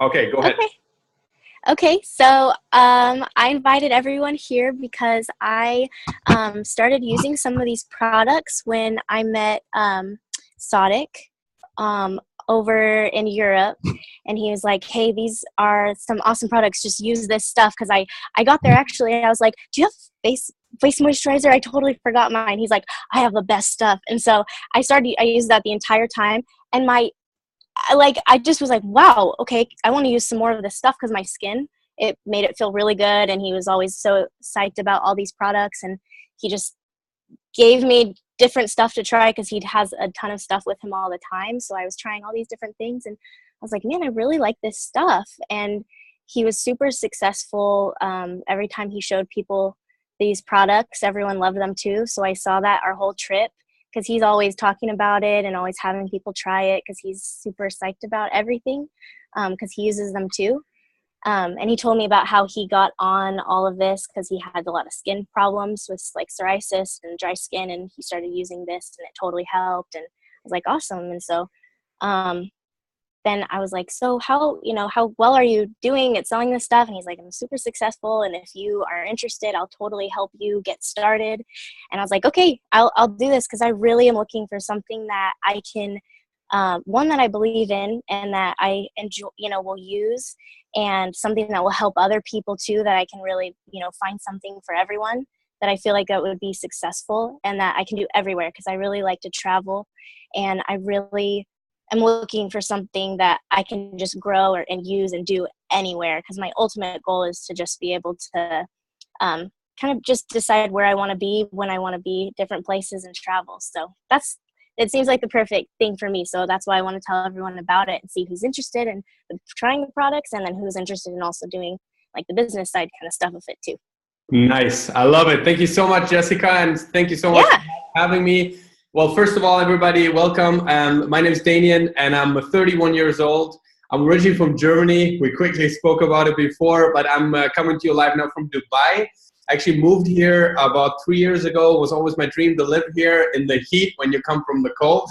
Okay, go ahead. Okay. Okay. So I invited everyone here because I started using some of these products when I met Sodic over in Europe. And he was like, hey, these are some awesome products. Just use this stuff. Because I got there actually. And I was like, do you have face moisturizer? I totally forgot mine. He's like, I have the best stuff. And so I used that the entire time. And I just was like, wow, okay, I want to use some more of this stuff because my skin, it made it feel really good. And he was always so psyched about all these products. And he just gave me different stuff to try because he has a ton of stuff with him all the time. So I was trying all these different things. And I was like, man, I really like this stuff. And he was super successful. Every time he showed people these products, everyone loved them too. So I saw that our whole trip, because he's always talking about it and always having people try it because he's super psyched about everything because he uses them too. And he told me about how he got on all of this because he had a lot of skin problems with like psoriasis and dry skin, and he started using this and it totally helped. And I was like, awesome. And so then I was like, so how well are you doing at selling this stuff? And he's like, I'm super successful. And if you are interested, I'll totally help you get started. And I was like, okay, I'll do this because I really am looking for something that I can, one that I believe in and that I enjoy, will use, and something that will help other people too, that I can really, find something for everyone that I feel like that would be successful and that I can do everywhere because I really like to travel, and I really I'm looking for something that I can just grow and use and do anywhere, because my ultimate goal is to just be able to kind of just decide where I want to be, when I want to be, different places and travel. So it seems like the perfect thing for me. So that's why I want to tell everyone about it and see who's interested in trying the products, and then who's interested in also doing like the business side kind of stuff of it too. Nice. I love it. Thank you so much, Jessica. And thank you so much Yeah. for having me. Well, first of all, everybody, welcome. My name is Danien, and I'm 31 years old. I'm originally from Germany. We quickly spoke about it before, but I'm coming to you live now from Dubai. I actually moved here about 3 years ago. It was always my dream to live here in the heat when you come from the cold.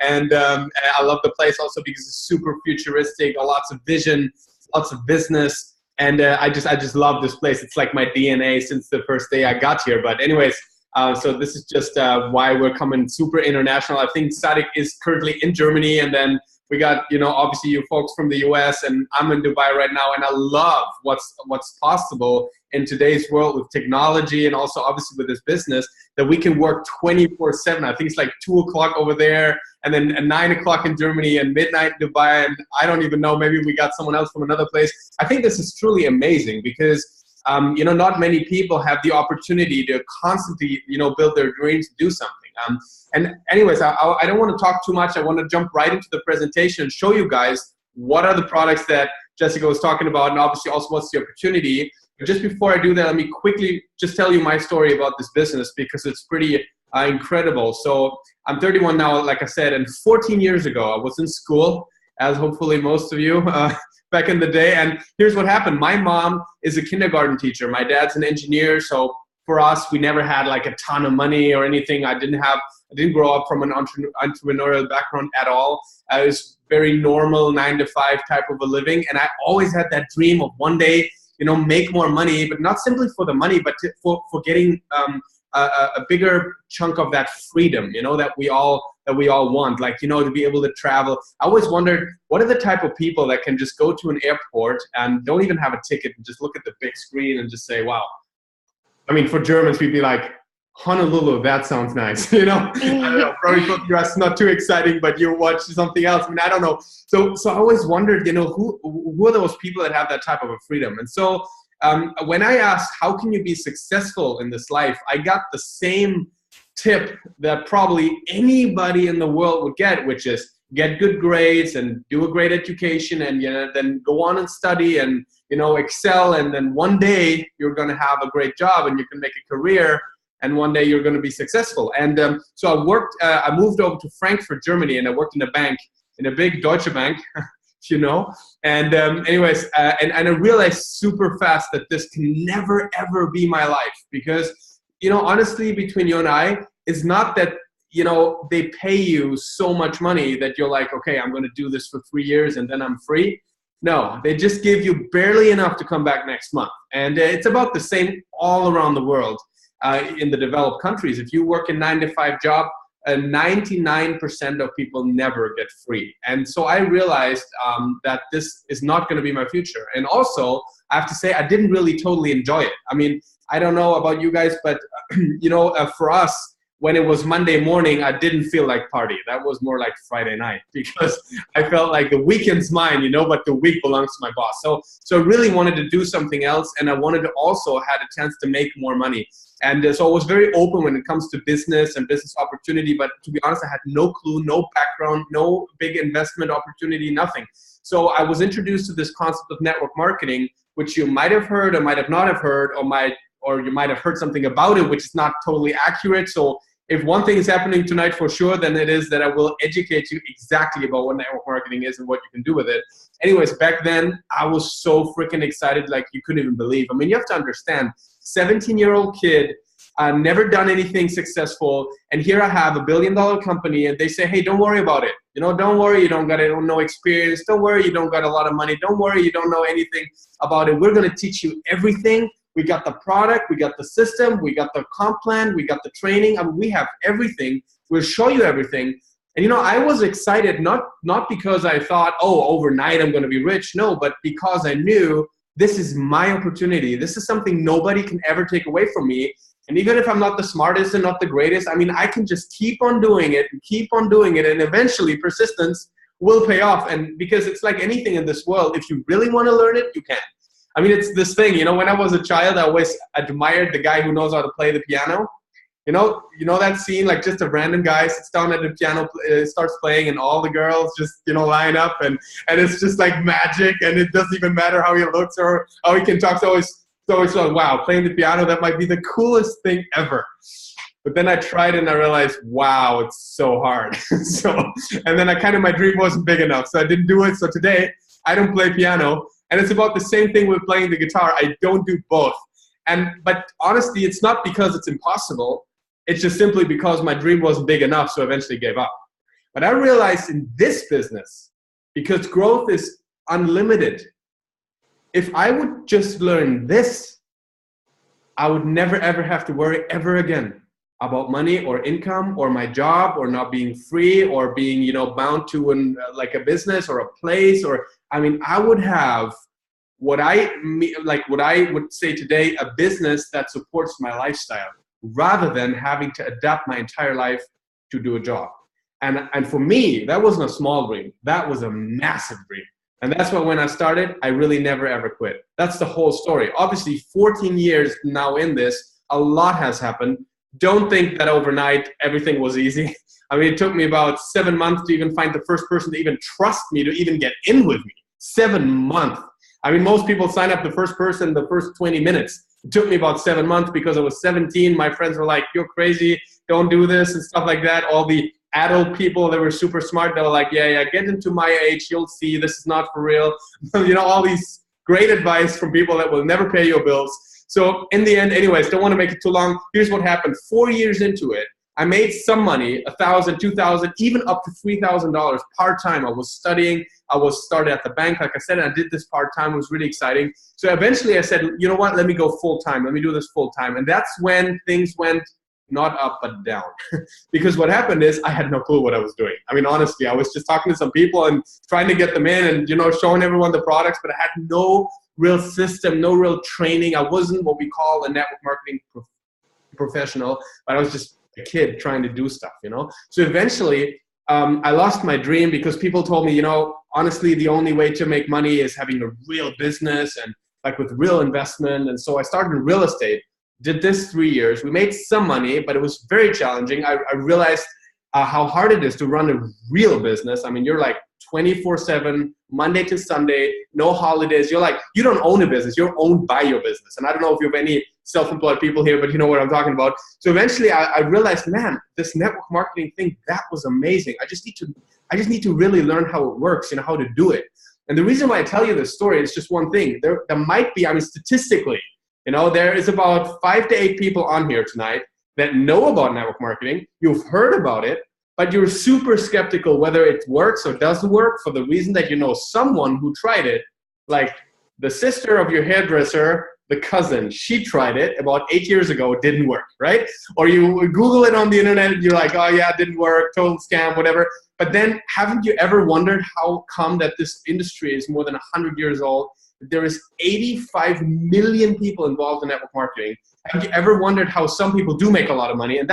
And I love the place also because it's super futuristic, lots of vision, lots of business. And I just love this place. It's like my DNA since the first day I got here. But anyways, so this is just why we're coming super international. I think Sadik is currently in Germany, and then we got, obviously you folks from the US, and I'm in Dubai right now, and I love what's possible in today's world with technology, and also obviously with this business, that we can work 24/7. I think it's like 2 o'clock over there, and then at 9 o'clock in Germany, and midnight in Dubai, and I don't even know, maybe we got someone else from another place. I think this is truly amazing because not many people have the opportunity to constantly, build their dreams, do something. And anyways, I don't want to talk too much. I want to jump right into the presentation and show you guys what are the products that Jessica was talking about, and obviously also what's the opportunity. But just before I do that, let me quickly just tell you my story about this business because it's pretty incredible. So I'm 31 now, like I said, and 14 years ago, I was in school, as hopefully most of you back in the day. And here's what happened. My mom is a kindergarten teacher. My dad's an engineer. So for us, we never had like a ton of money or anything. I didn't grow up from an entrepreneurial background at all. I was very normal 9-to-5 type of a living. And I always had that dream of one day, make more money, but not simply for the money, but for getting a bigger chunk of that freedom, that we all want, like, to be able to travel. I always wondered, what are the type of people that can just go to an airport and don't even have a ticket and just look at the big screen and just say, wow. I mean, for Germans, we'd be like, Honolulu, that sounds nice. I don't know, probably for the US, not too exciting, but you watch something else. I mean, I don't know. So I always wondered, who are those people that have that type of a freedom? And so when I asked, how can you be successful in this life? I got the same tip that probably anybody in the world would get, which is get good grades and do a great education, and then go on and study and excel, and then one day you're going to have a great job and you can make a career, and one day you're going to be successful. And so I moved over to Frankfurt, Germany, and I worked in a bank, in a big Deutsche Bank, and anyways, and I realized super fast that this can never ever be my life, because honestly, between you and I, it's not that they pay you so much money that you're like, okay, I'm going to do this for 3 years and then I'm free. No, they just give you barely enough to come back next month. And it's about the same all around the world in the developed countries. If you work a 9-to-5 job, 99% of people never get free. And so I realized that this is not going to be my future. And also, I have to say, I didn't really totally enjoy it. I mean, I don't know about you guys, but for us, when it was Monday morning, I didn't feel like party. That was more like Friday night, because I felt like the weekend's mine, but the week belongs to my boss. So I really wanted to do something else, and I wanted to also had a chance to make more money. And so I was very open when it comes to business and business opportunity, but to be honest, I had no clue, no background, no big investment opportunity, nothing. So I was introduced to this concept of network marketing, which you might have heard or might have not have heard, or you might have heard something about it, which is not totally accurate. So if one thing is happening tonight for sure, then it is that I will educate you exactly about what network marketing is and what you can do with it. Anyways, back then, I was so freaking excited, like you couldn't even believe. I mean, you have to understand, 17-year-old kid, never done anything successful, and here I have $1 billion company, and they say, hey, don't worry about it. Don't worry, you don't got no experience. Don't worry, you don't got a lot of money. Don't worry, you don't know anything about it. We're going to teach you everything. We got the product, we got the system, we got the comp plan, we got the training. I mean, we have everything. We'll show you everything. And I was excited, not because I thought, oh, overnight I'm going to be rich. No, but because I knew this is my opportunity. This is something nobody can ever take away from me. And even if I'm not the smartest and not the greatest, I mean, I can just keep on doing it and keep on doing it. And eventually persistence will pay off. And because it's like anything in this world, if you really want to learn it, you can. I mean, it's this thing, when I was a child, I always admired the guy who knows how to play the piano. You know that scene, like just a random guy sits down at the piano, starts playing, and all the girls just, line up, and it's just like magic, and it doesn't even matter how he looks or how he can talk. So it's always like, wow, playing the piano, that might be the coolest thing ever. But then I tried and I realized, wow, it's so hard. And then my dream wasn't big enough, so I didn't do it. So today, I don't play piano. And it's about the same thing with playing the guitar. I don't do both. But honestly, it's not because it's impossible. It's just simply because my dream wasn't big enough, so I eventually gave up. But I realized in this business, because growth is unlimited, if I would just learn this, I would never, ever have to worry ever again about money or income or my job or not being free or being, bound to a business or a place, or, I would have what I would say today, a business that supports my lifestyle, rather than having to adapt my entire life to do a job. And for me, that wasn't a small dream. That was a massive dream. And that's why when I started, I really never, ever quit. That's the whole story. Obviously, 14 years now in this, a lot has happened. Don't think that overnight everything was easy. It took me about 7 months to even find the first person to even trust me, to even get in with me. 7 months. Most people sign up the first person the first 20 minutes. It took me about 7 months because I was 17. My friends were like, you're crazy, don't do this and stuff like that. All the adult people that were super smart, they were like, yeah, get into my age, you'll see, this is not for real. All these great advice from people that will never pay your bills. So in the end, anyways, don't want to make it too long. Here's what happened. 4 years into it, I made some money, $1,000, $2,000, even up to $3,000 part-time. I was studying. I was started at the bank, like I said, and I did this part-time. It was really exciting. So eventually I said, you know what, let me go full-time. Let me do this full-time. And that's when things went not up, but down. Because what happened is I had no clue what I was doing. Honestly, I was just talking to some people and trying to get them in and, showing everyone the products, but I had no real system, no real training. I wasn't what we call a network marketing professional, but I was just a kid trying to do stuff, So eventually, I lost my dream because people told me, honestly, the only way to make money is having a real business and with real investment. And so I started in real estate, did this 3 years. We made some money, but it was very challenging. I realized how hard it is to run a real business. You're like 24/7, Monday to Sunday, no holidays. You don't own a business. You're owned by your business. And I don't know if you have any self-employed people here, but you know what I'm talking about. So eventually I realized, man, this network marketing thing, that was amazing. I just need to really learn how it works, how to do it. And the reason why I tell you this story is just one thing. There might be, statistically, there is about 5 to 8 people on here tonight that know about network marketing. You've heard about it, but you're super skeptical whether it works or doesn't work for the reason that you know someone who tried it, like the sister of your hairdresser, the cousin, she tried it about 8 years ago, it didn't work, right? Or you Google it on the internet and you're like, oh yeah, it didn't work, total scam, whatever. But then haven't you ever wondered how come that this industry is more than 100 years old? There is 85 million people involved in network marketing. Have you ever wondered how some people do make a lot of money? And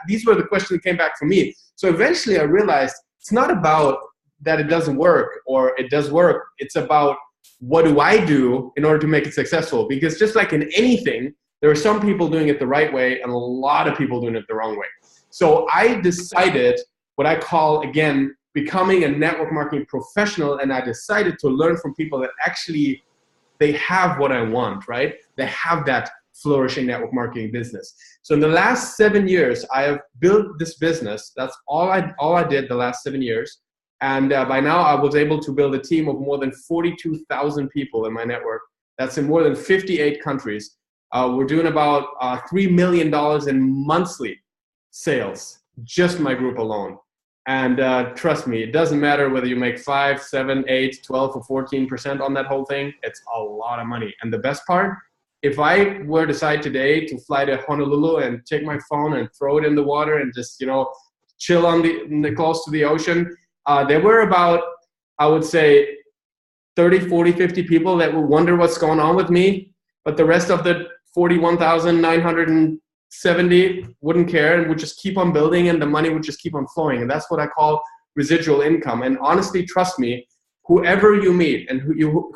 these were the questions that came back for me. So eventually I realized it's not about that it doesn't work or it does work. It's about what do I do in order to make it successful? Because just like in anything, there are some people doing it the right way and a lot of people doing it the wrong way. So I decided what I call, again, becoming a network marketing professional, and I decided to learn from people that actually, they have what I want, right? They have that flourishing network marketing business. So in the last 7 years, I have built this business. That's all I did the last 7 years. And by now, I was able to build a team of more than 42,000 people in my network. That's in more than 58 countries. We're doing about $3 million in monthly sales, just my group alone. And trust me, it doesn't matter whether you make 5, 7, 8, 12, or 14% on that whole thing. It's a lot of money. And the best part, if I were to decide today to fly to Honolulu and take my phone and throw it in the water and just, chill on the close to the ocean, there were about, I would say, 30, 40, 50 people that would wonder what's going on with me. But the rest of the 41,970 wouldn't care and would just keep on building, and the money would just keep on flowing. And that's what I call residual income. And honestly, trust me, whoever you meet and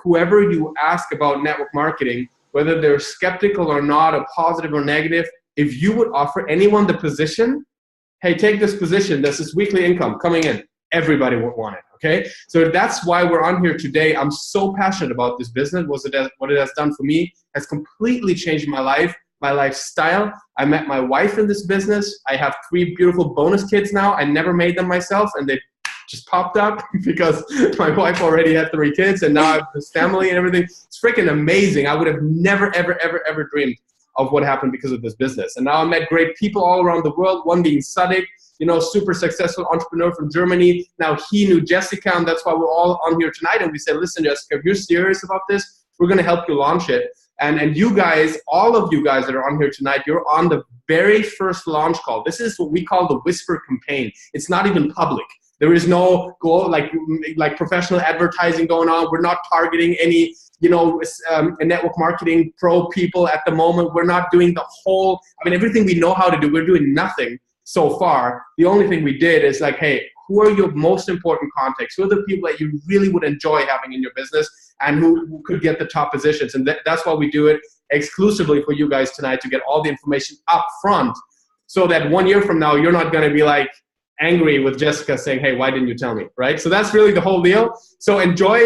whoever you ask about network marketing, whether they're skeptical or not, or positive or negative, if you would offer anyone the position, hey, take this position, this is weekly income coming in, everybody would want it, okay? So that's why we're on here today. I'm so passionate about this business. What it has done for me has completely changed my life, my lifestyle. I met my wife in this business. I have 3 beautiful bonus kids now. I never made them myself, and they just popped up because my wife already had 3 kids, and now I have this family and everything. It's freaking amazing. I would have never, ever, ever, ever dreamed of what happened because of this business. And now I met great people all around the world, one being Sadik, super successful entrepreneur from Germany. Now he knew Jessica, and that's why we're all on here tonight. And we said, listen, Jessica, if you're serious about this, we're going to help you launch it. And you guys, all of you guys that are on here tonight, you're on the very first launch call. This is what we call the whisper campaign. It's not even public. There is no goal like professional advertising going on. We're not targeting any, network marketing pro people at the moment. We're not doing everything we know how to do. We're doing nothing so far. The only thing we did is like, hey, who are your most important contacts? Who are the people that you really would enjoy having in your business and who could get the top positions? And that's why we do it exclusively for you guys tonight, to get all the information up front, so that 1 year from now, you're not going to be like angry with Jessica saying, hey, why didn't you tell me, right? So that's really the whole deal. So enjoy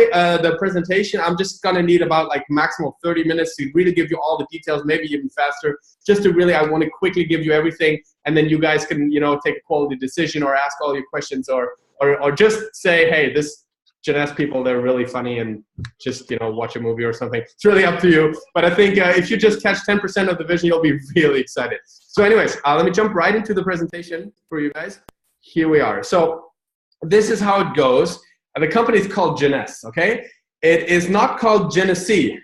the presentation. I'm just going to need about maximum 30 minutes to really give you all the details, maybe even faster, just to really, I want to quickly give you everything. And then you guys can, take a quality decision or ask all your questions or just say, hey, this Jeunesse people, they're really funny, and just, watch a movie or something. It's really up to you. But I think if you just catch 10% of the vision, you'll be really excited. So anyways, let me jump right into the presentation for you guys. Here we are. So this is how it goes. The company is called Jeunesse, okay? It is not called Jeunesse,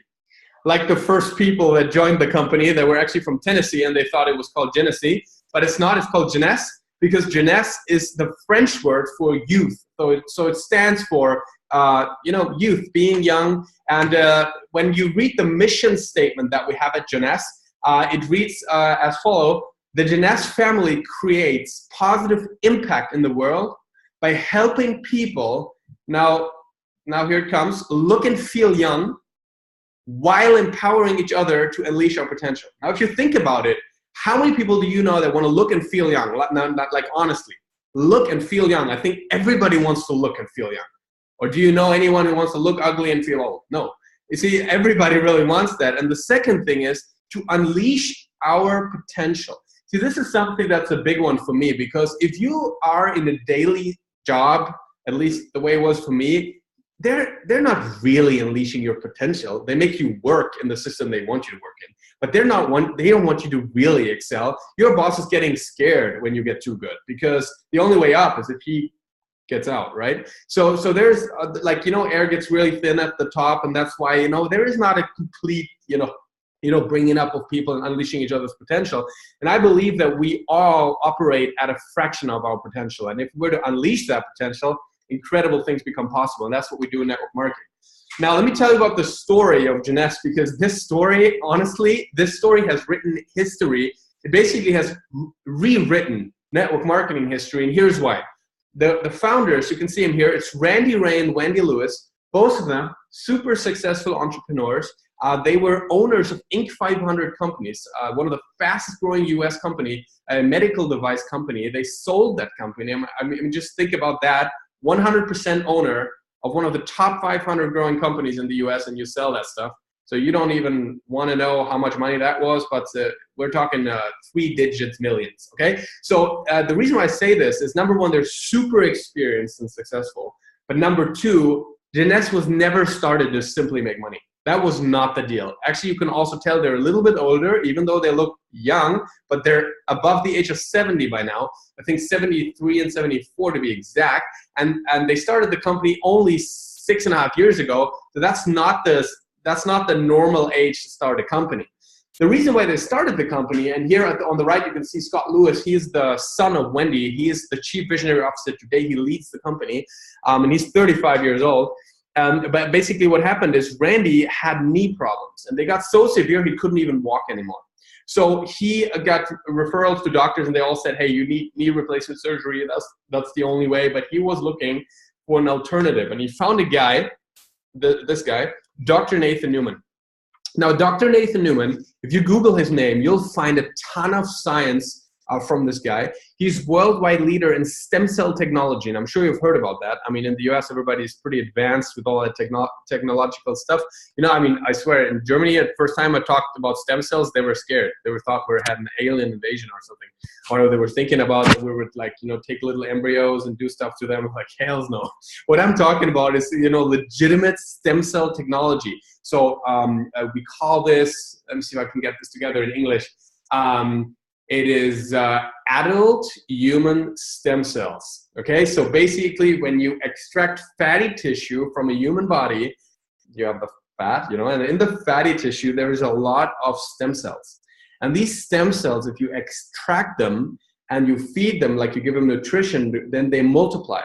like the first people that joined the company. They were actually from Tennessee, and they thought it was called Jeunesse. But it's not. It's called Jeunesse because Jeunesse is the French word for youth. So it stands for, youth, being young. And when you read the mission statement that we have at Jeunesse, it reads as follows. The Jeunesse family creates positive impact in the world by helping people, now here it comes, look and feel young while empowering each other to unleash our potential. Now, if you think about it, how many people do you know that want to look and feel young? Not honestly, look and feel young. I think everybody wants to look and feel young. Or do you know anyone who wants to look ugly and feel old? No. You see, everybody really wants that. And the second thing is to unleash our potential. See, this is something that's a big one for me, because if you are in a daily job, at least the way it was for me, they're not really unleashing your potential. They make you work in the system they want you to work in, but they don't want you to really excel. Your boss is getting scared when you get too good, because the only way up is if he gets out, right? So there's like, air gets really thin at the top, and that's why, there is not a complete, bringing up of people and unleashing each other's potential. And I believe that we all operate at a fraction of our potential. And if we're to unleash that potential, incredible things become possible. And that's what we do in network marketing. Now, let me tell you about the story of Jeunesse, because this story, honestly, has written history. It basically has rewritten network marketing history. And here's why. The founders, you can see them here, it's Randy Ray and Wendy Lewis, both of them super successful entrepreneurs. They were owners of Inc. 500 companies, one of the fastest growing US company, a medical device company. They sold that company. I mean, just think about that. 100% owner of one of the top 500 growing companies in the US, and you sell that stuff. So you don't even want to know how much money that was, but we're talking 3-digit millions, okay? So the reason why I say this is, number one, they're super experienced and successful. But number two, Jeunesse was never started to simply make money. That was not the deal. Actually, you can also tell they're a little bit older, even though they look young, but they're above the age of 70 by now. I think 73 and 74 to be exact. And they started the company only 6.5 years ago. So that's not the normal age to start a company. The reason why they started the company, and here on the right you can see Scott Lewis. He is the son of Wendy. He is the chief visionary officer today. He leads the company, and he's 35 years old. But basically what happened is Randy had knee problems, and they got so severe he couldn't even walk anymore. So he got referrals to doctors, and they all said, hey, you need knee replacement surgery. That's the only way. But he was looking for an alternative, and he found a guy, this guy, Dr. Nathan Newman. Now, Dr. Nathan Newman, if you Google his name, you'll find a ton of science from this guy. He's worldwide leader in stem cell technology, and I'm sure you've heard about that. I mean, in the US, everybody's pretty advanced with all that technological stuff. I mean, I swear, in Germany, at first time I talked about stem cells, they were scared. They thought we had an alien invasion or something. Or they were thinking about that we would, like, take little embryos and do stuff to them. Like, hells no. What I'm talking about is, legitimate stem cell technology. So we call this, let me see if I can get this together in English. It is adult human stem cells, okay? So basically, when you extract fatty tissue from a human body, you have the fat, and in the fatty tissue, there is a lot of stem cells. And these stem cells, if you extract them and you feed them, like you give them nutrition, then they multiply.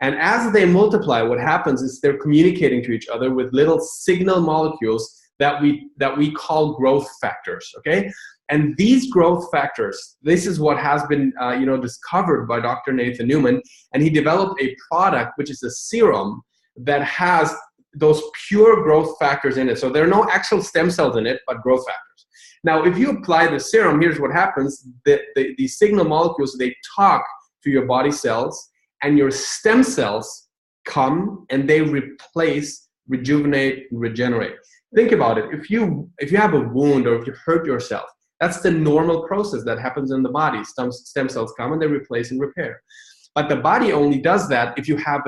And as they multiply, what happens is they're communicating to each other with little signal molecules that we call growth factors, okay? And these growth factors, this is what has been discovered by Dr. Nathan Newman, and he developed a product which is a serum that has those pure growth factors in it. So there are no actual stem cells in it, but growth factors. Now, if you apply the serum, here's what happens. The signal molecules, they talk to your body cells, and your stem cells come and they replace, rejuvenate, and regenerate. Think about it. If you have a wound or if you hurt yourself, that's the normal process that happens in the body. Stem cells come and they replace and repair. But the body only does that if you have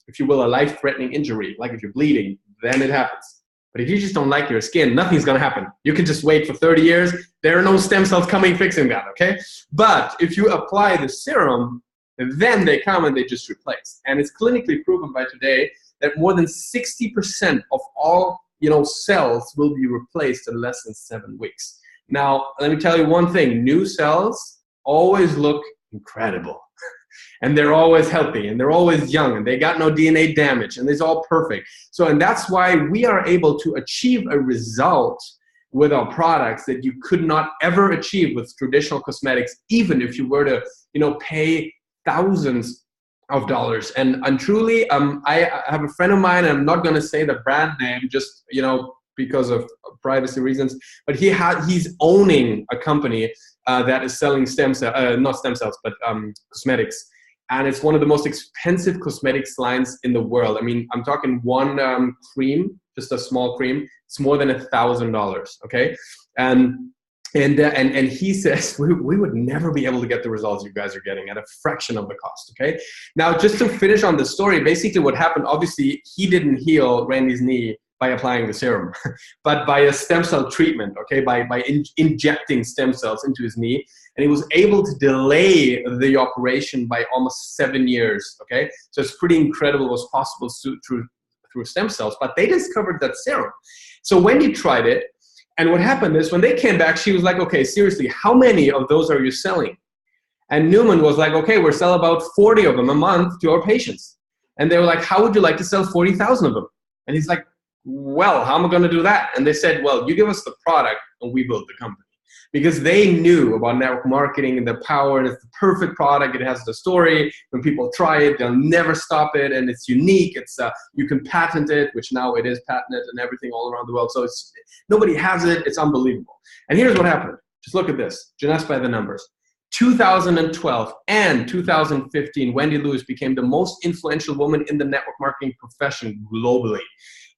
if you will, a life-threatening injury, like if you're bleeding, then it happens. But if you just don't like your skin, nothing's gonna happen. You can just wait for 30 years. There are no stem cells coming fixing that, okay? But if you apply the serum, then they come and they just replace. And it's clinically proven by today that more than 60% of all cells will be replaced in less than 7 weeks. Now, let me tell you one thing. New cells always look incredible. And they're always healthy, and they're always young, and they got no DNA damage, and it's all perfect. And that's why we are able to achieve a result with our products that you could not ever achieve with traditional cosmetics, even if you were to, pay thousands of dollars. And truly, I have a friend of mine, and I'm not going to say the brand name just, because of privacy reasons, but he's owning a company that is selling not stem cells, but cosmetics. And it's one of the most expensive cosmetics lines in the world. I mean, I'm talking one cream, just a small cream. It's more than $1,000, okay? And And he says, we would never be able to get the results you guys are getting at a fraction of the cost, okay? Now, just to finish on the story, basically what happened, obviously, he didn't heal Randy's knee by applying the serum, but by a stem cell treatment, okay, by injecting stem cells into his knee. And he was able to delay the operation by almost 7 years, okay? So it's pretty incredible what was possible through stem cells, but they discovered that serum. So Wendy tried it, and what happened is when they came back, she was like, okay, seriously, how many of those are you selling? And Newman was like, okay, we're selling about 40 of them a month to our patients. And they were like, how would you like to sell 40,000 of them? And he's like, well, how am I going to do that? And they said, well, you give us the product and we build the company. Because they knew about network marketing and the power, and it's the perfect product. It has the story. When people try it, they'll never stop it, and it's unique. It's you can patent it, which now it is patented and everything all around the world. So nobody has it. It's unbelievable. And here's what happened. Just look at this. Jeunesse by the numbers. 2012 and 2015, Wendy Lewis became the most influential woman in the network marketing profession globally.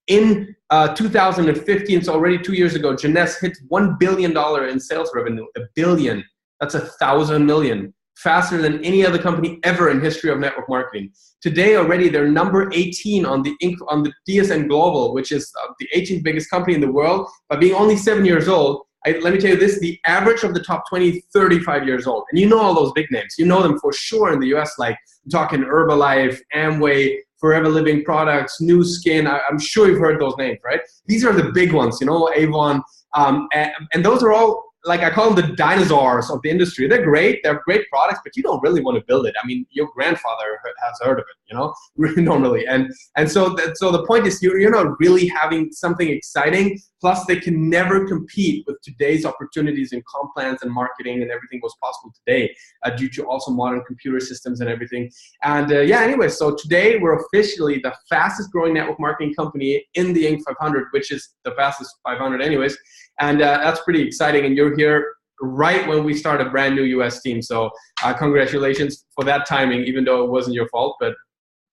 In 2015, so already 2 years ago, Jeunesse hit $1 billion in sales revenue. $1 billion. That's 1,000 million. Faster than any other company ever in history of network marketing. Today already, they're number 18 on the DSN Global, which is the 18th biggest company in the world, by being only 7 years old. Let me tell you this, the average of the top 20, 35 years old. And you know all those big names. You know them for sure in the US, like I'm talking Herbalife, Amway, Forever Living Products, New Skin. I'm sure you've heard those names, right? These are the big ones, you know, Avon. And those are all, like I call them the dinosaurs of the industry. They're great. They're great products, but you don't really want to build it. I mean, your grandfather has heard of it, you know, normally. And so the point is you're not really having something exciting. Plus, they can never compete with today's opportunities in comp plans and marketing and everything was possible today due to also modern computer systems and everything. And yeah, anyway, so today we're officially the fastest growing network marketing company in the Inc. 500, which is the fastest 500 anyways. And that's pretty exciting. And you're here right when we start a brand new US team. So congratulations for that timing, even though it wasn't your fault, but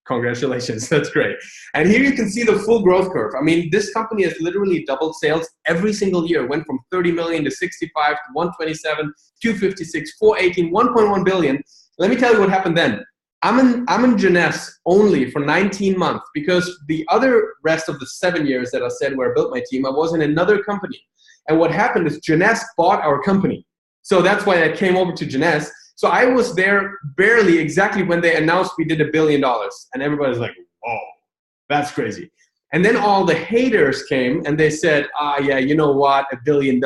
congratulations, that's great. And here you can see the full growth curve. I mean, this company has literally doubled sales every single year. It went from 30 million to 65 to 127, 256, 418, 1.1 billion. Let me tell you what happened then. I'm in Jeunesse only for 19 months because the other rest of the 7 years that I said where I built my team, I was in another company. And what happened is Jeunesse bought our company. So that's why I came over to Jeunesse. So I was there barely exactly when they announced we did $1 billion. And everybody's like, oh, that's crazy. And then all the haters came and they said, yeah, you know what, $1 billion,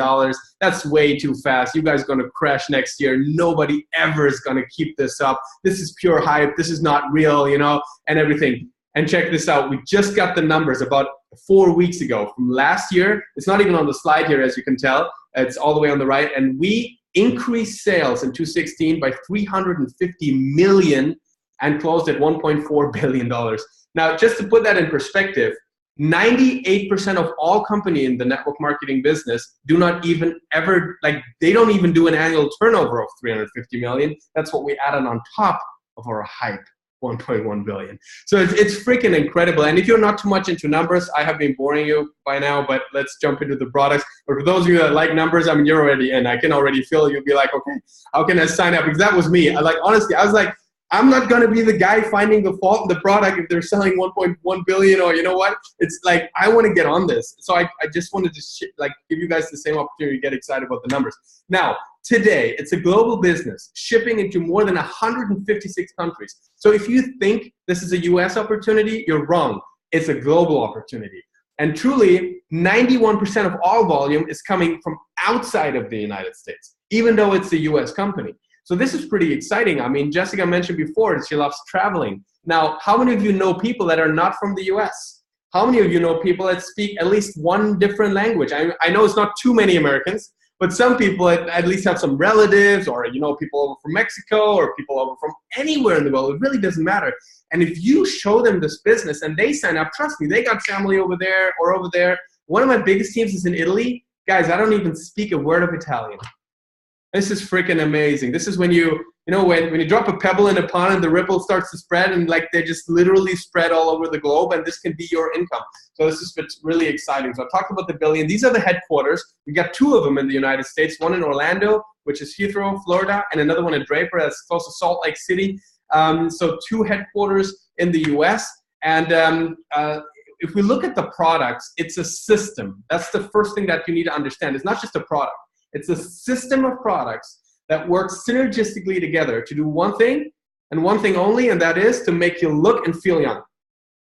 that's way too fast. You guys are going to crash next year. Nobody ever is going to keep this up. This is pure hype. This is not real, you know, and everything. And check this out. We just got the numbers about 4 weeks ago from last year. It's not even on the slide here, as you can tell. It's all the way on the right. And we increased sales in 2016 by 350 million and closed at $1.4 billion. Now, just to put that in perspective, 98% of all companies in the network marketing business do not even ever, like, they don't even do an annual turnover of 350 million. That's what we added on top of our hype. 1.1 billion. So it's freaking incredible. And if you're not too much into numbers, I have been boring you by now, but let's jump into the products. But for those of you that like numbers, I mean, you're already in. I can already feel you'll be like, okay, how can I sign up? Because that was me. Honestly, I was like, I'm not going to be the guy finding the fault in the product if they're selling 1.1 billion or you know what? It's like, I want to get on this. So I just wanted to give you guys the same opportunity to get excited about the numbers. Now, today, it's a global business shipping into more than 156 countries. So if you think this is a US opportunity, you're wrong. It's a global opportunity. And truly, 91% of all volume is coming from outside of the United States, even though it's a US company. So this is pretty exciting. I mean, Jessica mentioned before that she loves traveling. Now, how many of you know people that are not from the US? How many of you know people that speak at least one different language? I know it's not too many Americans, but some people at least have some relatives or, you know, people over from Mexico or people over from anywhere in the world. It really doesn't matter. And if you show them this business and they sign up, trust me, they got family over there or over there. One of my biggest teams is in Italy. Guys, I don't even speak a word of Italian. This is freaking amazing. This is when when you drop a pebble in a pond and the ripple starts to spread, and like they just literally spread all over the globe, and this can be your income. So this is really exciting. So I talked about the billion. These are the headquarters. We got 2 of them in the United States, one in Orlando, which is Heathrow, Florida, and another one in Draper, that's close to Salt Lake City. So 2 headquarters in the US. And if we look at the products, it's a system. That's the first thing that you need to understand. It's not just a product. It's a system of products that work synergistically together to do one thing and one thing only, and that is to make you look and feel young,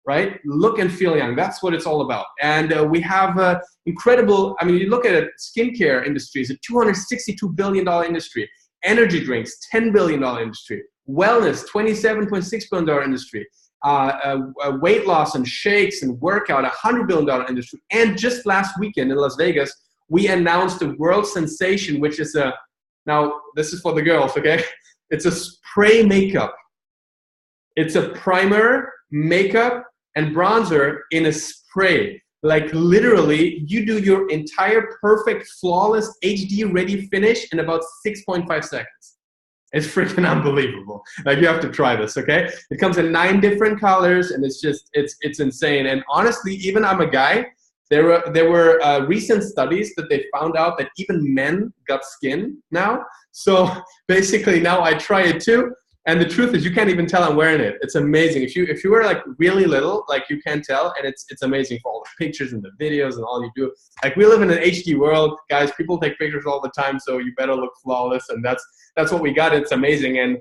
right? Look and feel young. That's what it's all about. And we have incredible, I mean, you look at it, skincare industry is a $262 billion industry. Energy drinks, $10 billion industry. Wellness, $27.6 billion industry. Weight loss and shakes and workout, $100 billion industry. And just last weekend in Las Vegas, we announced a world sensation, which is now this is for the girls, okay? It's a spray makeup. It's a primer, makeup, and bronzer in a spray. Like literally, you do your entire perfect, flawless, HD ready finish in about 6.5 seconds. It's freaking unbelievable. Like you have to try this, okay? It comes in 9 different colors, and it's just, it's insane. And honestly, even I'm a guy, there were recent studies that they found out that even men got skin now. So basically now I try it too. And the truth is you can't even tell I'm wearing it. It's amazing. If you were like really little, like you can't tell, and it's amazing for all the pictures and the videos and all you do. Like we live in an HD world, guys. People take pictures all the time, so you better look flawless, and that's what we got. It's amazing. And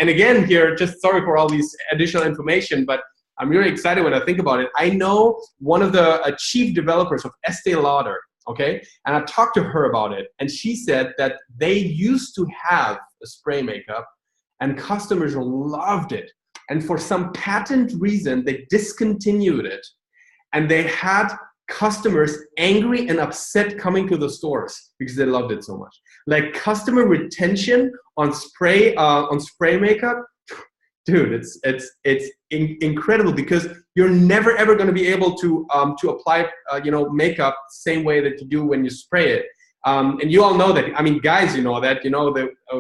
again here, just sorry for all these additional information, but I'm really excited when I think about it. I know one of the chief developers of Estee Lauder, okay? And I talked to her about it, and she said that they used to have a spray makeup, and customers loved it. And for some patent reason, they discontinued it. And they had customers angry and upset coming to the stores because they loved it so much. Like customer retention on spray makeup, dude, it's incredible, because you're never ever going to be able to apply makeup same way that you do when you spray it. And you all know that. I mean, guys, you know that. You know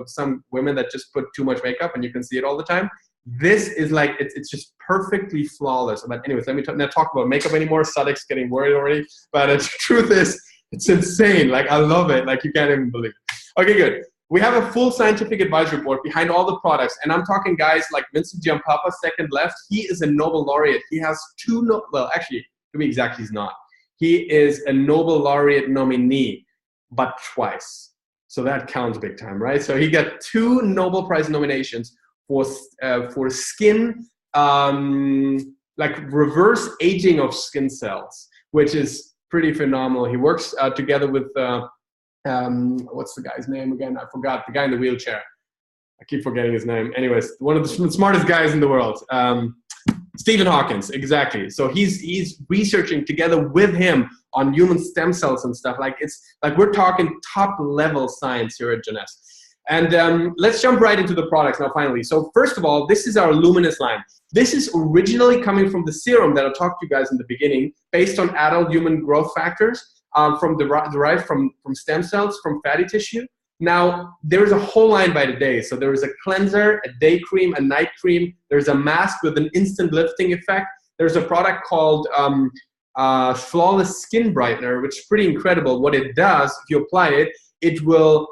some women that just put too much makeup, and you can see it all the time. This is like it's just perfectly flawless. But anyways, let me not talk about makeup anymore. Sadek's getting worried already. But the truth is, it's insane. Like I love it. Like you can't even believe it. Okay, good. We have a full scientific advisory board behind all the products, and I'm talking guys like Vincent Giampapa, second left. He is a Nobel laureate. He has well, actually, to be exact, he's not. He is a Nobel laureate nominee, but twice. So that counts big time, right? So he got 2 Nobel Prize nominations for skin, like reverse aging of skin cells, which is pretty phenomenal. He works together with what's the guy's name again? I forgot. The guy in the wheelchair. I keep forgetting his name. Anyways, one of the smartest guys in the world. Stephen Hawkins, exactly. So he's researching together with him on human stem cells and stuff. Like it's like we're talking top level science here at Jeunesse. And let's jump right into the products now finally. So first of all, this is our Luminous line. This is originally coming from the serum that I talked to you guys in the beginning, based on adult human growth factors. Derived from stem cells, from fatty tissue. Now, there's a whole line by the day. So there is a cleanser, a day cream, a night cream. There's a mask with an instant lifting effect. There's a product called Flawless Skin Brightener, which is pretty incredible. What it does, if you apply it, it will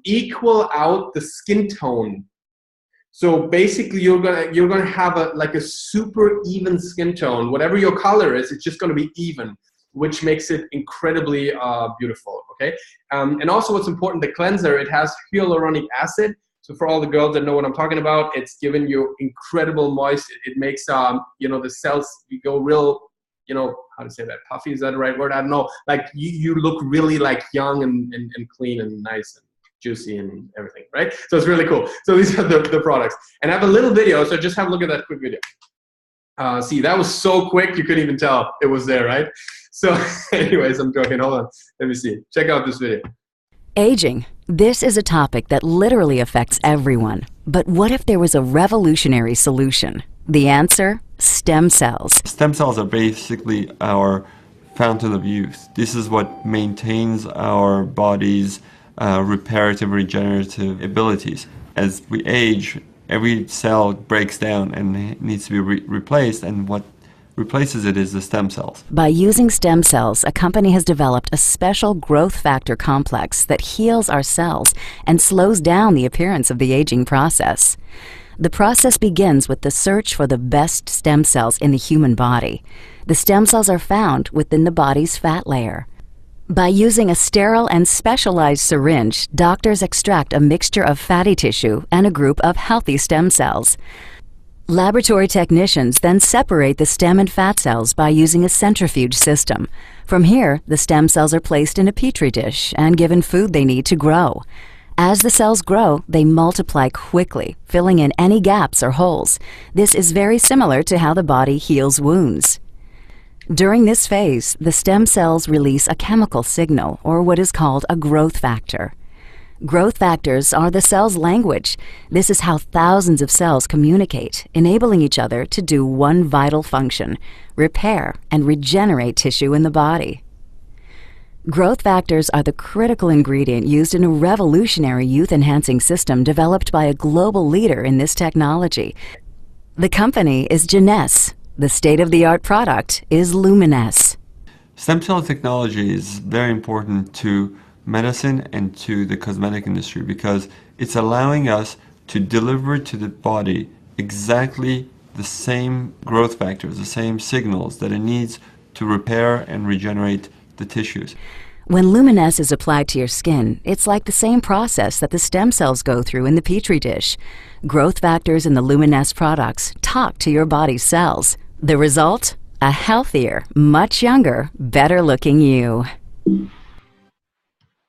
equal out the skin tone. So basically, you're gonna have a super even skin tone. Whatever your color is, it's just gonna be even, which makes it incredibly beautiful, okay? And also what's important, the cleanser, it has hyaluronic acid. So for all the girls that know what I'm talking about, it's giving you incredible moist. It makes, the cells go real, how to say that, puffy, is that the right word? I don't know. Like you look really like young and clean and nice and juicy and everything, right? So it's really cool. So these are the products. And I have a little video, so just have a look at that quick video. See, that was so quick, you couldn't even tell it was there, right? So anyways, I'm joking. Hold on. Let me see. Check out this video. Aging. This is a topic that literally affects everyone. But what if there was a revolutionary solution? The answer? Stem cells. Stem cells are basically our fountain of youth. This is what maintains our body's reparative, regenerative abilities. As we age, every cell breaks down and needs to be replaced, and what replaces it is the stem cells. By using stem cells, a company has developed a special growth factor complex that heals our cells and slows down the appearance of the aging process. The process begins with the search for the best stem cells in the human body. The stem cells are found within the body's fat layer. By using a sterile and specialized syringe, doctors extract a mixture of fatty tissue and a group of healthy stem cells. Laboratory technicians then separate the stem and fat cells by using a centrifuge system. From here, the stem cells are placed in a petri dish and given food they need to grow. As the cells grow, they multiply quickly, filling in any gaps or holes. This is very similar to how the body heals wounds. During this phase, the stem cells release a chemical signal, or what is called a growth factor. Growth factors are the cell's language. This is how thousands of cells communicate, enabling each other to do one vital function: repair and regenerate tissue in the body. Growth factors are the critical ingredient used in a revolutionary youth-enhancing system developed by a global leader in this technology. The company is Jeunesse. The state-of-the-art product is Luminesse. Stem cell technology is very important to medicine and to the cosmetic industry because it's allowing us to deliver to the body exactly the same growth factors, the same signals that it needs to repair and regenerate the tissues. When Luminesse is applied to your skin, it's like the same process that the stem cells go through in the petri dish. Growth factors in the Luminesse products talk to your body's cells. The result? A healthier, much younger, better-looking you.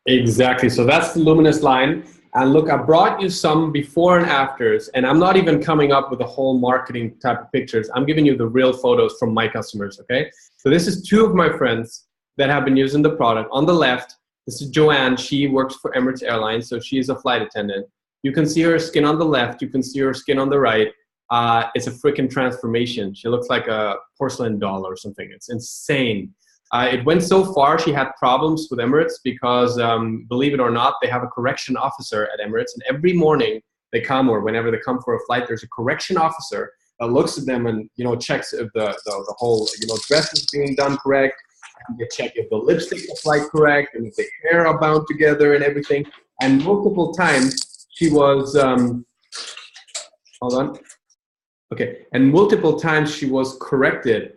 Exactly. So that's the Luminous line. And look, I brought you some before and afters, and I'm not even coming up with a whole marketing type of pictures. I'm giving you the real photos from my customers, okay? So this is two of my friends that have been using the product. On the left, this is Joanne. She works for Emirates Airlines, so she's a flight attendant. You can see her skin on the left. You can see her skin on the right. It's a freaking transformation. She looks like a porcelain doll or something. It's insane. It went so far, she had problems with Emirates because, believe it or not, they have a correction officer at Emirates, and every morning they come, or whenever they come for a flight, there's a correction officer that looks at them and, you know, checks if the whole, you know, dress is being done correct. They check if the lipstick is applied correct and if the hair are bound together and everything. And multiple times she was, hold on. Okay, and multiple times she was corrected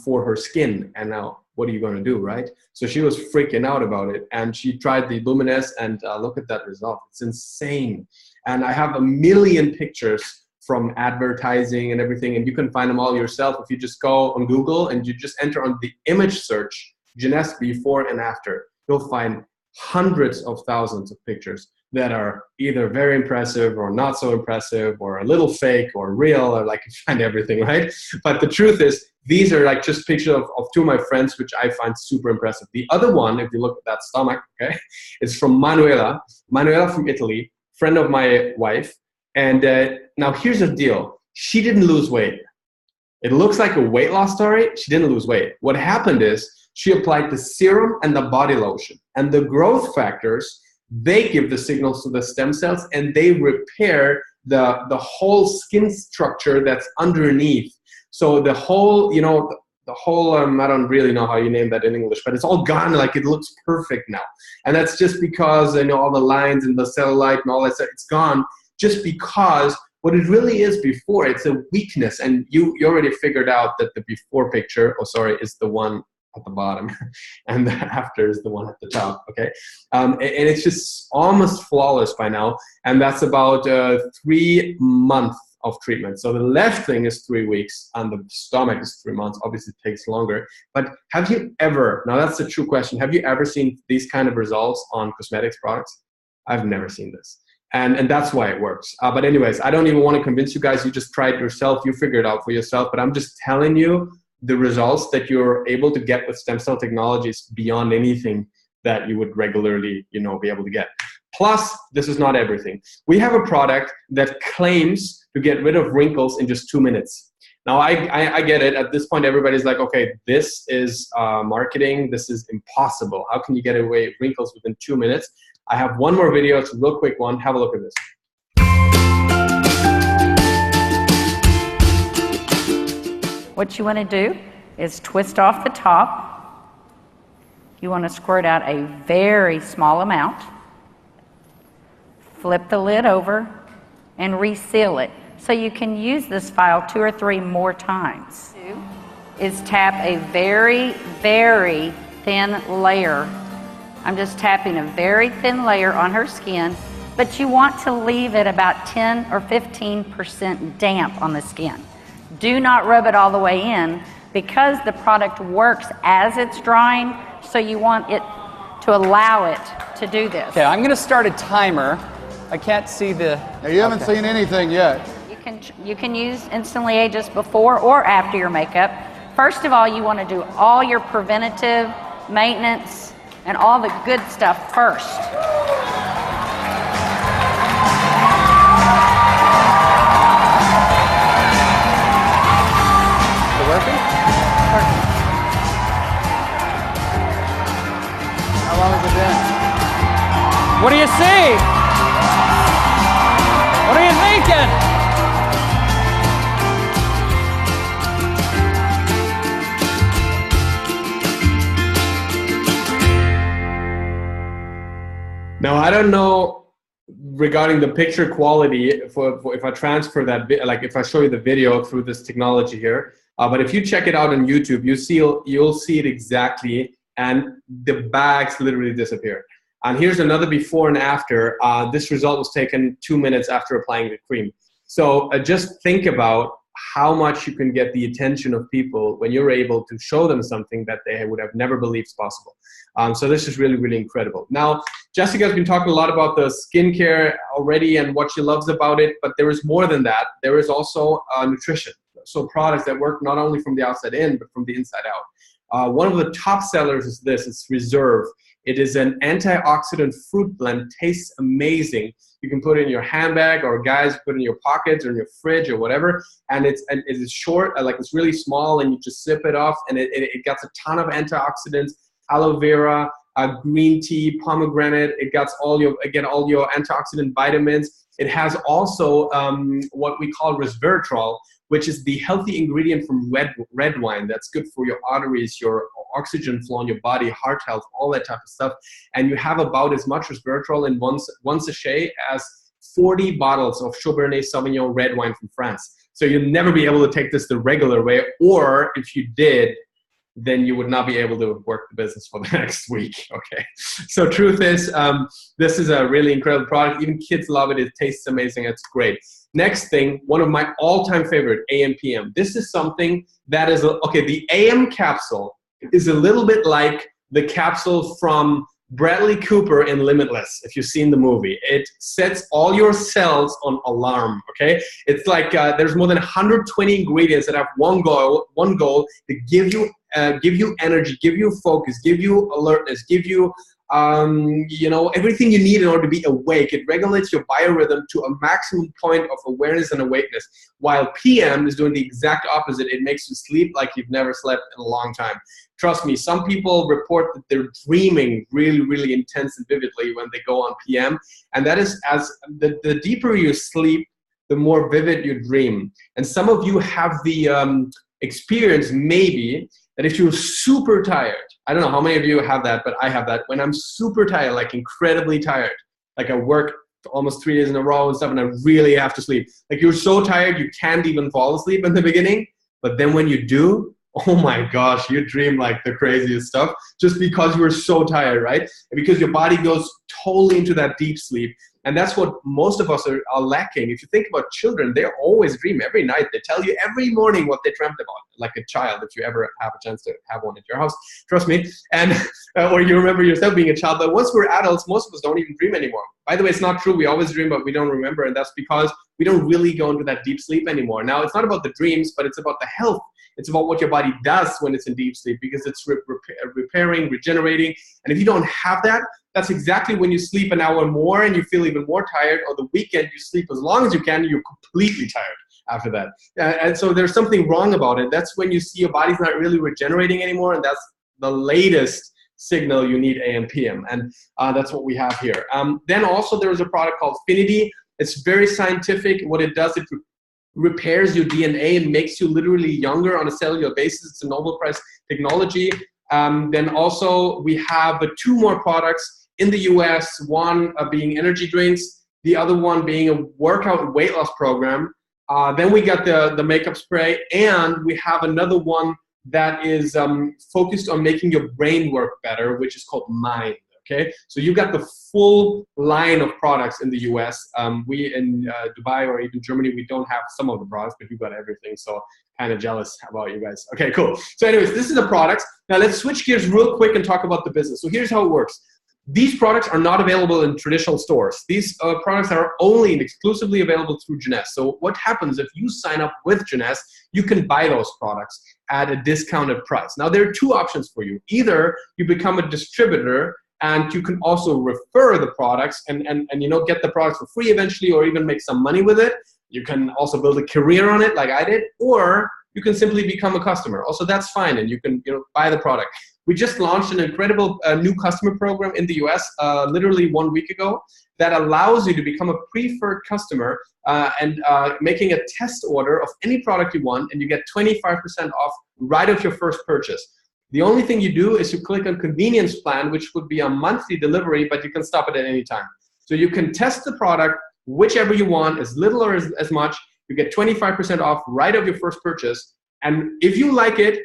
for her skin, and now what are you going to do, right? So she was freaking out about it, and she tried the Luminesse, and look at that result. It's insane. And I have a million pictures from advertising and everything, and you can find them all yourself if you just go on Google and you just enter on the image search, Jeunesse before and after. You'll find hundreds of thousands of pictures that are either very impressive or not so impressive or a little fake or real, or like you find everything, right? But the truth is, these are like just pictures of two of my friends, which I find super impressive. The other one, if you look at that stomach, okay, is from Manuela from Italy, friend of my wife. And now here's the deal. She didn't lose weight. It looks like a weight loss story. She didn't lose weight. What happened is she applied the serum and the body lotion, and the growth factors, they give the signals to the stem cells, and they repair the whole skin structure that's underneath. So the whole, you know, the whole, I don't really know how you name that in English, but it's all gone. Like, it looks perfect now. And that's just because, you know, all the lines and the cellulite and all that stuff, it's gone just because what it really is before, it's a weakness. And you already figured out that the before picture, is the one at the bottom, and the after is the one at the top, okay? And it's just almost flawless by now, and that's about 3 months of treatment. So the left thing is 3 weeks, and the stomach is 3 months. Obviously, it takes longer. But have you ever, now that's the true question, have you ever seen these kind of results on cosmetics products? I've never seen this. And that's why it works. But anyways, I don't even want to convince you guys. You just try it yourself. You figure it out for yourself. But I'm just telling you the results that you're able to get with stem cell technologies beyond anything that you would regularly, you know, be able to get. Plus, this is not everything. We have a product that claims to get rid of wrinkles in just 2 minutes. Now, I get it. At this point, everybody's like, okay, this is marketing. This is impossible. How can you get away with wrinkles within 2 minutes? I have one more video. It's a real quick one. Have a look at this. What you want to do is twist off the top. You want to squirt out a very small amount. Flip the lid over and reseal it. So you can use this file 2 or 3 more times. Is tap a very, very thin layer. I'm just tapping a very thin layer on her skin, but you want to leave it about 10 or 15% damp on the skin. Do not rub it all the way in because the product works as it's drying, so you want it to allow it to do this. Okay, I'm going to start a timer. I can't see the... Now, you haven't seen anything yet. You can use Instantly Ageless before or after your makeup. First of all, you want to do all your preventative maintenance and all the good stuff first. Working? How long has it been? What do you see? What are you thinking? Now, I don't know regarding the picture quality if I transfer that, like if I show you the video through this technology here, but if you check it out on YouTube, you'll see it exactly, and the bags literally disappear. And here's another before and after. This result was taken 2 minutes after applying the cream. So just think about how much you can get the attention of people when you're able to show them something that they would have never believed is possible. So this is really, really incredible. Now, Jessica's been talking a lot about the skincare already and what she loves about it, but there is more than that. There is also nutrition. So products that work not only from the outside in, but from the inside out. One of the top sellers is this. It's Reserve. It is an antioxidant fruit blend. Tastes amazing. You can put it in your handbag, or guys put it in your pockets or in your fridge or whatever. And it's short, like it's really small, and you just sip it off, and it gets a ton of antioxidants. Aloe vera, green tea, pomegranate. It gets all your antioxidant vitamins. It has also what we call resveratrol, which is the healthy ingredient from red wine. That's good for your arteries, your oxygen flow in your body, heart health, all that type of stuff. And you have about as much resveratrol in one sachet as 40 bottles of Cabernet Sauvignon red wine from France. So you'll never be able to take this the regular way, or if you did, then you would not be able to work the business for the next week. Okay. So truth is, this is a really incredible product. Even kids love it. It tastes amazing. It's great. Next thing, one of my all-time favorite, AM PM. This is something that is, okay, the AM capsule is a little bit like the capsule from Bradley Cooper in Limitless, if you've seen the movie. It sets all your cells on alarm, okay? It's like there's more than 120 ingredients that have one goal to give you energy, give you focus, give you alertness, give you everything you need in order to be awake. It regulates your biorhythm to a maximum point of awareness and awakeness, while PM is doing the exact opposite. It makes you sleep like you've never slept in a long time. Trust me, some people report that they're dreaming really, really intense and vividly when they go on PM, and that is as the deeper you sleep, the more vivid you dream. And some of you have the experience maybe that if you're super tired, I don't know how many of you have that, but I have that. When I'm super tired, like incredibly tired, like I work almost 3 days in a row and stuff, and I really have to sleep. Like you're so tired, you can't even fall asleep in the beginning. But then when you do, oh my gosh, you dream like the craziest stuff just because you're so tired, right? And because your body goes totally into that deep sleep. And that's what most of us are lacking. If you think about children, they always dream every night. They tell you every morning what they dreamt about, like a child, if you ever have a chance to have one at your house, trust me. And or you remember yourself being a child. But once we're adults, most of us don't even dream anymore. By the way, it's not true. We always dream, but we don't remember. And that's because we don't really go into that deep sleep anymore. Now, it's not about the dreams, but it's about the health. It's about what your body does when it's in deep sleep, because it's repairing, regenerating. And if you don't have that, that's exactly when you sleep an hour more and you feel even more tired, or the weekend you sleep as long as you can, you're completely tired after that. And so there's something wrong about it. That's when you see your body's not really regenerating anymore, and that's the latest signal, you need AM, PM. And that's what we have here. Then also there is a product called Finity. It's very scientific. What it does, it repairs your DNA and makes you literally younger on a cellular basis. It's a Nobel Prize technology. Then also we have 2 more products in the US, one being energy drinks, the other one being a workout weight loss program. Then we got the makeup spray, and we have another one that is focused on making your brain work better, which is called Mind. Okay, so you got the full line of products in the US. We in Dubai or even Germany, we don't have some of the products, but you got everything. So kind of jealous about you guys. Okay, cool. So anyways, this is the products. Now let's switch gears real quick and talk about the business. So here's how it works. These products are not available in traditional stores. These products are only and exclusively available through Jeunesse. So what happens if you sign up with Jeunesse, you can buy those products at a discounted price. Now there are 2 options for you. Either you become a distributor and you can also refer the products and get the products for free eventually, or even make some money with it. You can also build a career on it like I did, or you can simply become a customer. Also, that's fine, and you can buy the product. We just launched an incredible new customer program in the US literally 1 week ago that allows you to become a preferred customer and making a test order of any product you want, and you get 25% off right off your first purchase. The only thing you do is you click on convenience plan, which would be a monthly delivery, but you can stop it at any time. So you can test the product, whichever you want, as little or as much. You get 25% off right off your first purchase. And if you like it,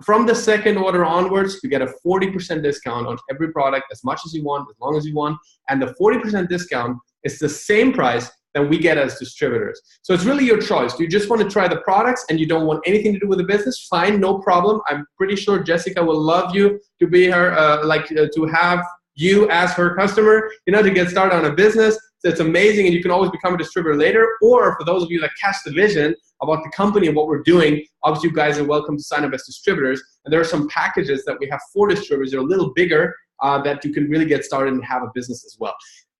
from the second order onwards, you get a 40% discount on every product, as much as you want, as long as you want. And the 40% discount is the same price that we get as distributors. So it's really your choice. Do you just want to try the products and you don't want anything to do with the business? Fine, no problem. I'm pretty sure Jessica will love you to be her, to have you as her customer, to get started on a business. So it's amazing, and you can always become a distributor later. Or for those of you that catch the vision about the company and what we're doing, obviously you guys are welcome to sign up as distributors. And there are some packages that we have for distributors that are a little bigger that you can really get started and have a business as well.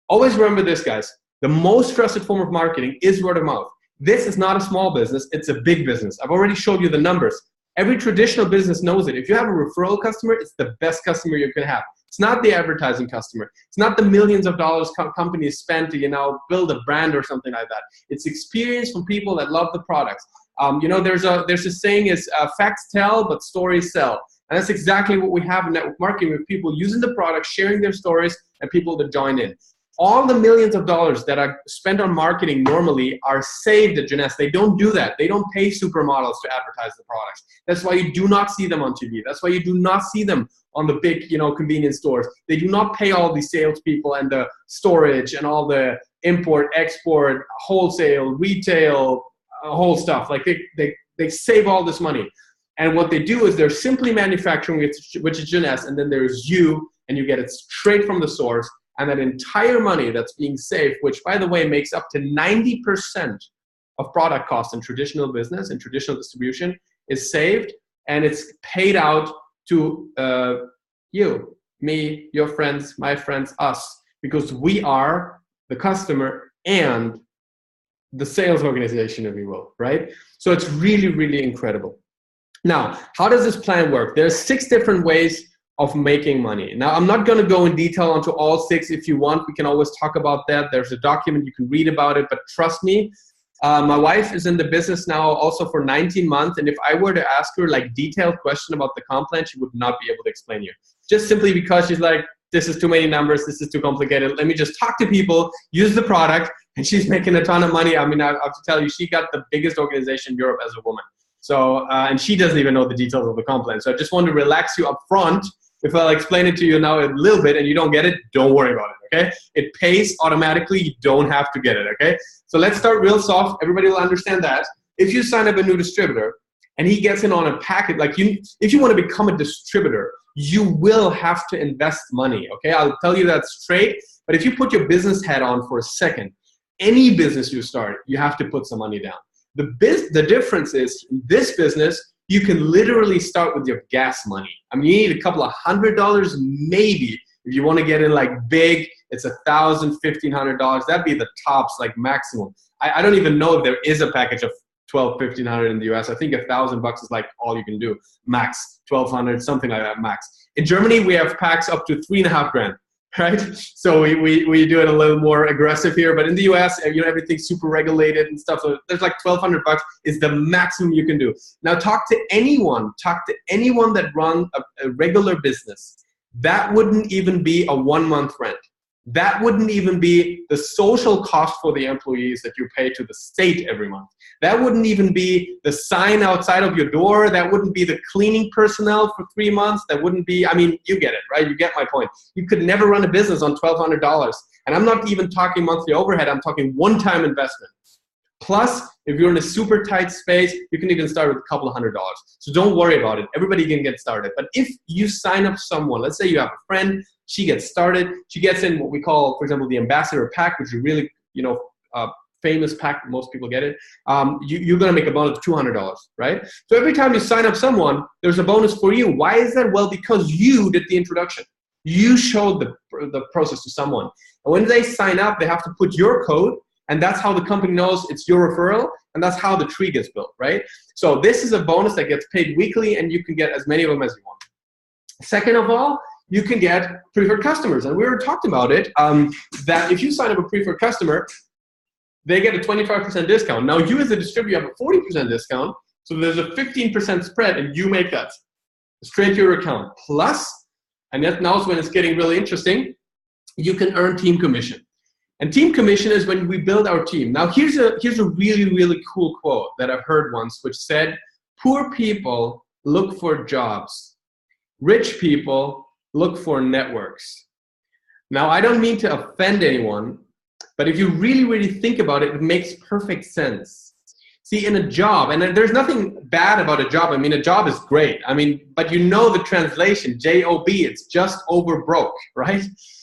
Always remember this, guys. The most trusted form of marketing is word of mouth. This is not a small business, it's a big business. I've already showed you the numbers. Every traditional business knows it. If you have a referral customer, it's the best customer you can have. It's not the advertising customer. It's not the millions of dollars companies spend to, build a brand or something like that. It's experience from people that love the products. There's a saying is facts tell, but stories sell. And that's exactly what we have in network marketing, with people using the product, sharing their stories, and people that join in. All the millions of dollars that are spent on marketing normally are saved at Jeunesse. They don't do that. They don't pay supermodels to advertise the products. That's why you do not see them on TV. That's why you do not see them on the big, convenience stores. They do not pay all the salespeople and the storage and all the import, export, wholesale, retail, whole stuff. Like they save all this money. And what they do is they're simply manufacturing it, which is Jeunesse, and then there's you, and you get it straight from the source. And that entire money that's being saved, which, by the way, makes up to 90% of product costs in traditional business and traditional distribution, is saved, and it's paid out to you, me, your friends, my friends, us, because we are the customer and the sales organization, if you will, right? So it's really, really incredible. Now, how does this plan work? There's 6 different ways of making money. Now, I'm not going to go in detail onto all 6. If you want, we can always talk about that. There's a document, you can read about it, but trust me, my wife is in the business now also for 19 months, and if I were to ask her like detailed question about the comp plan, she would not be able to explain you. Just simply because she's like, this is too many numbers, this is too complicated, let me just talk to people, use the product, and she's making a ton of money. I mean, I have to tell you, she got the biggest organization in Europe as a woman. So, and she doesn't even know the details of the comp plan. So I just want to relax you up front. If I'll explain it to you now a little bit and you don't get it, don't worry about it, okay? It pays automatically. You don't have to get it, okay? So let's start real soft. Everybody will understand that. If you sign up a new distributor and he gets in on a packet, like if you want to become a distributor, you will have to invest money, okay? I'll tell you that straight. But if you put your business hat on for a second, any business you start, you have to put some money down. The difference is, in this business, you can literally start with your gas money. I mean, you need a couple of $100 maybe. If you want to get in like big, it's $1,000, $1,500. That'd be the tops, like maximum. I don't even know if there is a package of $1,200, $1,500 in the US. I think $1,000 is like all you can do, max. 1,200, something like that max. In Germany, we have packs up to 3.5 grand, right? So we do it a little more aggressive here, but in the US, everything's super regulated and stuff. So there's like 1,200 bucks is the maximum you can do. Now talk to anyone that runs a regular business. That wouldn't even be a 1-month rent. That wouldn't even be the social cost for the employees that you pay to the state every month. That wouldn't even be the sign outside of your door. That wouldn't be the cleaning personnel for 3 months. That wouldn't be, you get it, right? You get my point. You could never run a business on $1,200. And I'm not even talking monthly overhead. I'm talking one-time investment. Plus, if you're in a super tight space, you can even start with a couple of $100. So don't worry about it. Everybody can get started. But if you sign up someone, let's say you have a friend, she gets started, she gets in what we call, for example, the ambassador pack, which is really, famous pack, most people get it. You're going to make a bonus of $200, right? So every time you sign up someone, there's a bonus for you. Why is that? Well, because you did the introduction. You showed the process to someone. And when they sign up, they have to put your code, and that's how the company knows it's your referral, and that's how the tree gets built, right? So this is a bonus that gets paid weekly, and you can get as many of them as you want. Second of all, you can get preferred customers. And we were talking about it, that if you sign up a preferred customer, they get a 25% discount. Now you as a distributor have a 40% discount, so there's a 15% spread, and you make that straight to your account. Plus, and that now is when it's getting really interesting, you can earn team commission. And team commission is when we build our team. Now here's a really, really cool quote that I've heard once, which said, poor people look for jobs. Rich people look for networks. Now I don't mean to offend anyone, but if you really, really think about it, it makes perfect sense. See, in a job, and there's nothing bad about a job. A job is great. But the translation, J-O-B, it's just over broke, right?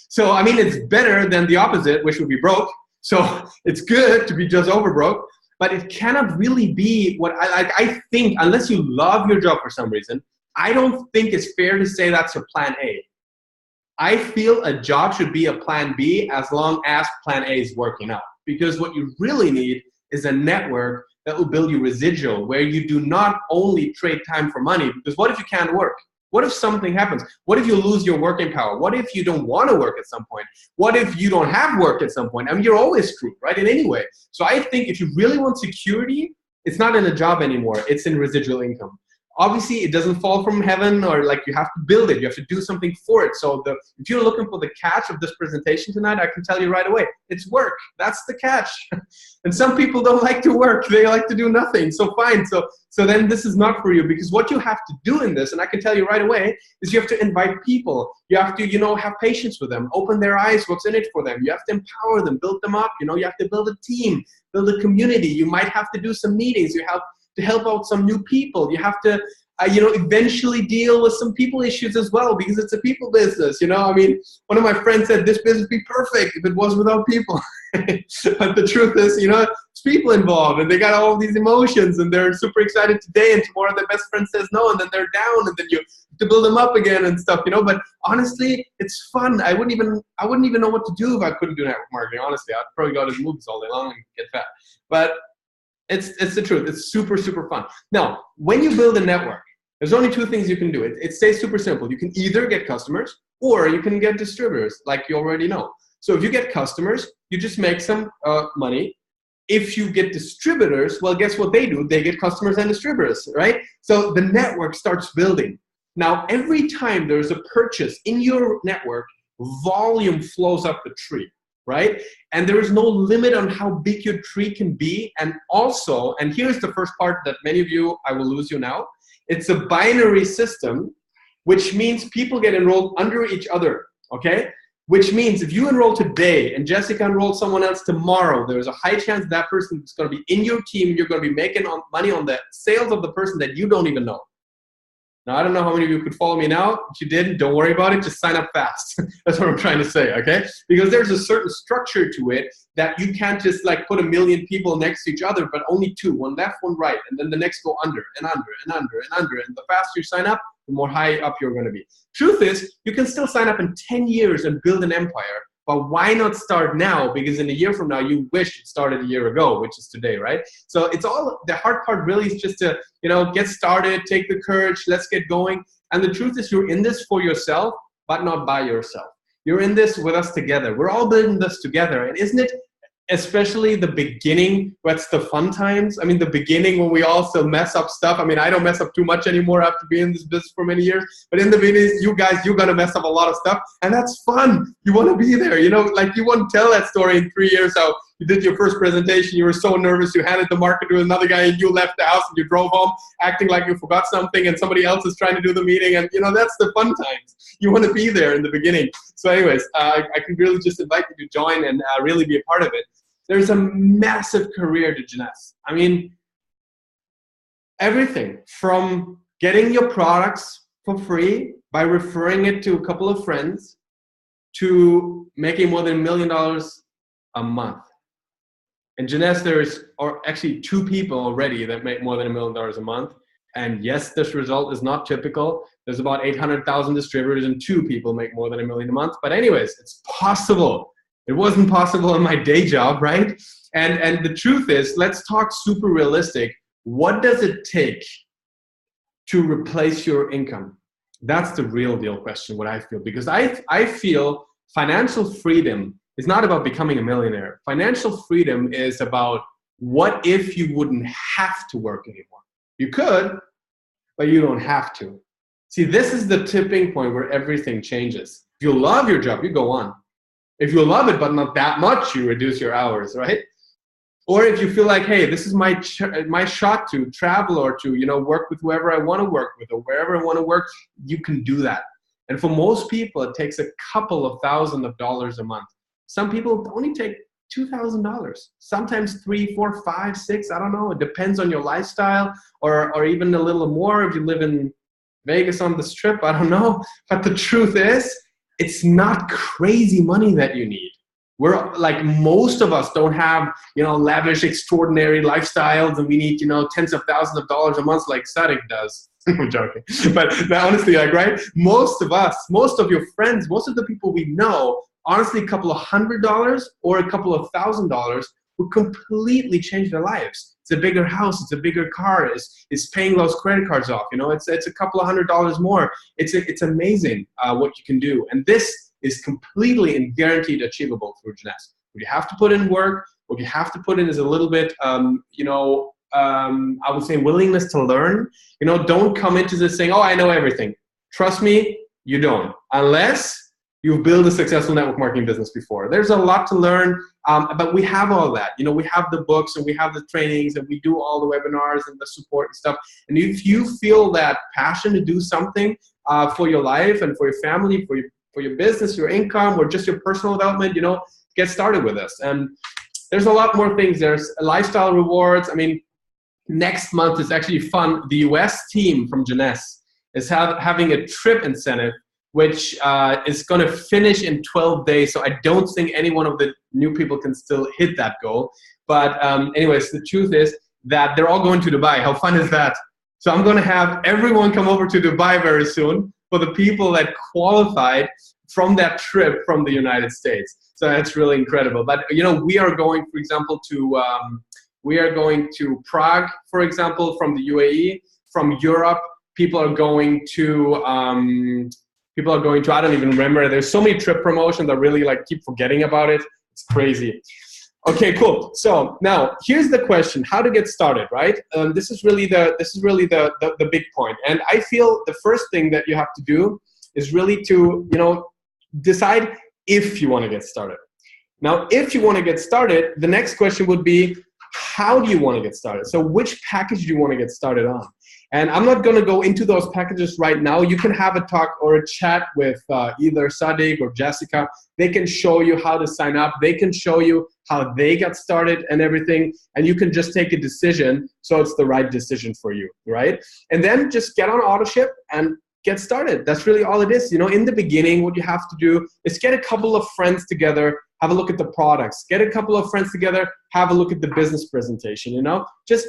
So, it's better than the opposite, which would be broke. So it's good to be just over broke, but it cannot really be what I think, unless you love your job for some reason, I don't think it's fair to say that's your plan A. I feel a job should be a plan B as long as plan A is working out. Because what you really need is a network that will build you residual, where you do not only trade time for money, because what if you can't work? What if something happens? What if you lose your working power? What if you don't want to work at some point? What if you don't have work at some point? You're always screwed, right, in any way. So I think if you really want security, it's not in a job anymore. It's in residual income. Obviously, it doesn't fall from heaven, or you have to build it. You have to do something for it. So if you're looking for the catch of this presentation tonight, I can tell you right away, it's work. That's the catch. And some people don't like to work. They like to do nothing. So fine. So then this is not for you, because what you have to do in this, and I can tell you right away, is you have to invite people. You have to, have patience with them, open their eyes, what's in it for them. You have to empower them, build them up. You have to build a team, build a community. You might have to do some meetings. You have to help out some new people. You have to, eventually deal with some people issues as well, because it's a people business. One of my friends said this business would be perfect if it was without people. But the truth is, it's people involved, and they got all these emotions, and they're super excited today, and tomorrow their best friend says no, and then they're down, and then you have to build them up again and stuff. But honestly, it's fun. I wouldn't even know what to do if I couldn't do network marketing. Honestly, I'd probably go to the movies all day long and get fat. But it's the truth. It's super, super fun. Now, when you build a network, there's only two things you can do. It stays super simple. You can either get customers, or you can get distributors, like you already know. So if you get customers, you just make some money. If you get distributors, well, guess what they do? They get customers and distributors, right? So the network starts building. Now, every time there's a purchase in your network, volume flows up the tree, right? And there is no limit on how big your tree can be. And also, and here's the first part that many of you, I will lose you now. It's a binary system, which means people get enrolled under each other, okay? Which means if you enroll today and Jessica enrolls someone else tomorrow, there's a high chance that person is going to be in your team. You're going to be making money on the sales of the person that you don't even know. Now, I don't know how many of you could follow me now. If you didn't, don't worry about it. Just sign up fast. That's what I'm trying to say, okay? Because there's a certain structure to it that you can't just put 1 million people next to each other, but only 2, one left, one right, and then the next go under and under and under and under. And the faster you sign up, the more high up you're going to be. Truth is, you can still sign up in 10 years and build an empire but why not start now? Because in a year from now, you wish it started a year ago, which is today, right? So it's all, the hard part really is just to, get started, take the courage, let's get going. And the truth is, you're in this for yourself, but not by yourself. You're in this with us together. We're all building this together. And isn't it, especially the beginning, what's the fun times? I mean, the beginning when we all still mess up stuff. I mean, I don't mess up too much anymore after being in this business for many years. But in the beginning, you're going to mess up a lot of stuff. And that's fun. You want to be there. You want to tell that story in 3 years, how you did your first presentation. You were so nervous. You handed the market to another guy and you left the house and you drove home acting like you forgot something and somebody else is trying to do the meeting. And, that's the fun times. You want to be there in the beginning. So anyways, I can really just invite you to join and really be a part of it. There's a massive career to Jeunesse. I mean, everything from getting your products for free by referring it to a couple of friends to making more than $1 million a month. In Jeunesse, there's actually 2 people already that make more than $1 million a month. And yes, this result is not typical. There's about 800,000 distributors and 2 people make more than $1 million a month. But anyways, it's possible. It wasn't possible in my day job, right? And the truth is, let's talk super realistic. What does it take to replace your income? That's the real deal question, what I feel. Because I feel financial freedom is not about becoming a millionaire. Financial freedom is about what if you wouldn't have to work anymore. You could, but you don't have to. See, this is the tipping point where everything changes. If you love your job, you go on. If you love it, but not that much, you reduce your hours, right? Or if you feel like, hey, this is my shot to travel or to, work with whoever I want to work with or wherever I want to work, you can do that. And for most people, it takes a couple of $1,000s a month. Some people only take $2,000, sometimes 3, 4, 5, 6, I don't know. It depends on your lifestyle or even a little more if you live in Vegas on the Strip, I don't know. But the truth is, it's not crazy money that you need. We're like, most of us don't have, lavish, extraordinary lifestyles and we need, tens of thousands of dollars a month like Sadik does. I'm joking. But honestly, right? Most of us, most of your friends, most of the people we know, honestly, a couple of $100 or a couple of $1,000 would completely change their lives. It's a bigger house, it's a bigger car, it's paying those credit cards off. It's a couple of $100s more. It's amazing what you can do. And this is completely and guaranteed achievable through Jeunesse. What you have to put in work, what you have to put in is a little bit, I would say willingness to learn. Don't come into this saying, oh, I know everything. Trust me, you don't. Unless you've built a successful network marketing business before. There's a lot to learn, but we have all that. We have the books and we have the trainings and we do all the webinars and the support and stuff. And if you feel that passion to do something for your life and for your family, for your business, your income, or just your personal development, get started with us. And there's a lot more things. There's lifestyle rewards. I mean, next month is actually fun. The US team from Jeunesse is having a trip incentive which is going to finish in 12 days. So I don't think any one of the new people can still hit that goal. But anyways, the truth is that they're all going to Dubai. How fun is that? So I'm going to have everyone come over to Dubai very soon for the people that qualified from that trip from the United States. So that's really incredible. But, we are going, for example, to Prague, for example, from the UAE, from Europe. People are going to, I don't even remember. There's so many trip promotions. I really keep forgetting about it. It's crazy. Okay, cool. So now here's the question: how to get started, right? This is really the big point. And I feel the first thing that you have to do is really to decide if you want to get started. Now, if you want to get started, the next question would be, how do you want to get started? So which package do you want to get started on? And I'm not going to go into those packages right now. You can have a talk or a chat with either Sadik or Jessica. They can show you how to sign up. They can show you how they got started and everything. And you can just take a decision so it's the right decision for you, right? And then just get on AutoShip and get started. That's really all it is. In the beginning, what you have to do is get a couple of friends together, have a look at the products, get a couple of friends together, have a look at the business presentation, just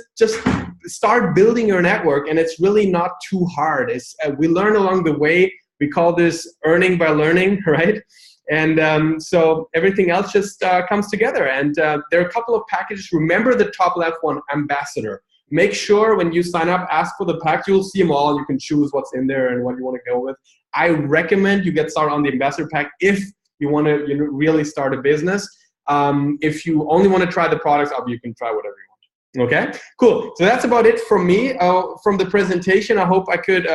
start building your network. And it's really not too hard. We learn along the way. We call this earning by learning, right? And so everything else just comes together. And there are a couple of packages. Remember the top left one, ambassador. Make sure when you sign up, ask for the pack. You'll see them all. You can choose what's in there and what you want to go with. I recommend you get started on the ambassador pack if you want to really start a business. If you only want to try the products, you can try whatever you want. Okay, cool. So that's about it from me, from the presentation. I hope I could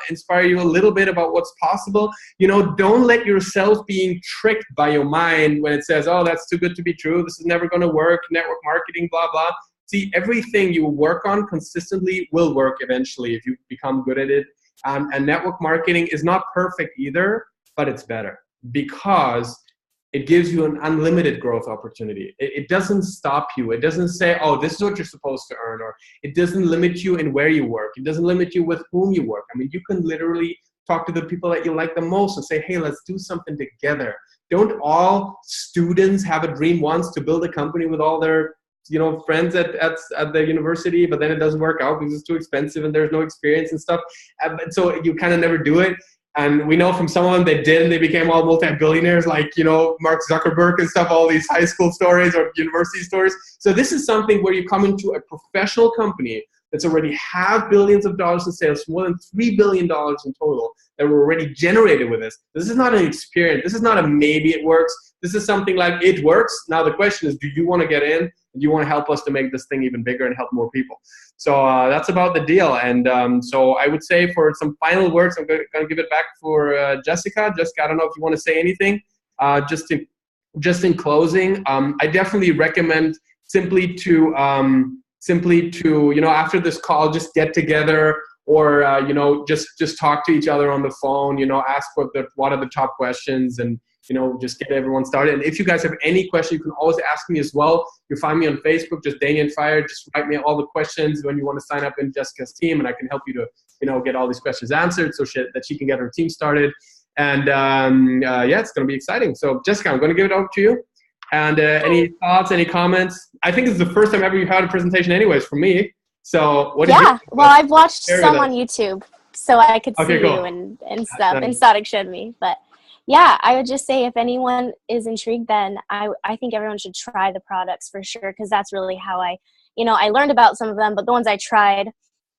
inspire you a little bit about what's possible. Don't let yourself being tricked by your mind when it says, oh, that's too good to be true. This is never going to work. Network marketing, blah, blah. See, everything you work on consistently will work eventually if you become good at it. And network marketing is not perfect either, but it's better because it gives you an unlimited growth opportunity. It doesn't stop you. It doesn't say, oh, this is what you're supposed to earn, or it doesn't limit you in where you work. It doesn't limit you with whom you work. I mean, you can literally talk to the people that you like the most and say, hey, let's do something together. Don't all students have a dream once to build a company with all their friends at the university, but then it doesn't work out because it's too expensive and there's no experience and stuff. So you kind of never do it. And we know from some of them they did, and they became all multi-billionaires, like, Mark Zuckerberg and stuff, all these high school stories or university stories. So this is something where you come into a professional company that's already have billions of dollars in sales, more than $3 billion in total that were already generated with this. This is not an experience. This is not a maybe it works. This is something like it works. Now the question is, do you want to get in? Do you want to help us to make this thing even bigger and help more people? So that's about the deal. And so I would say for some final words, I'm going to give it back for Jessica. Jessica, I don't know if you want to say anything. Just in closing, I definitely recommend simply to after this call, just get together or just talk to each other on the phone. Ask what are the top questions and just get everyone started. And if you guys have any question, you can always ask me as well. You find me on Facebook, just Danien Feier. Just write me all the questions when you want to sign up in Jessica's team, and I can help you to get all these questions answered so that she can get her team started. And it's going to be exciting. So Jessica, I'm going to give it over to you. And any thoughts, any comments? I think it's the first time ever you had a presentation anyways from me. So what do you think? Well, I've watched some on YouTube, so I could see cool. you and stuff, and Sadek showed me. But yeah, I would just say if anyone is intrigued, then I think everyone should try the products for sure, because that's really how I learned about some of them, but the ones I tried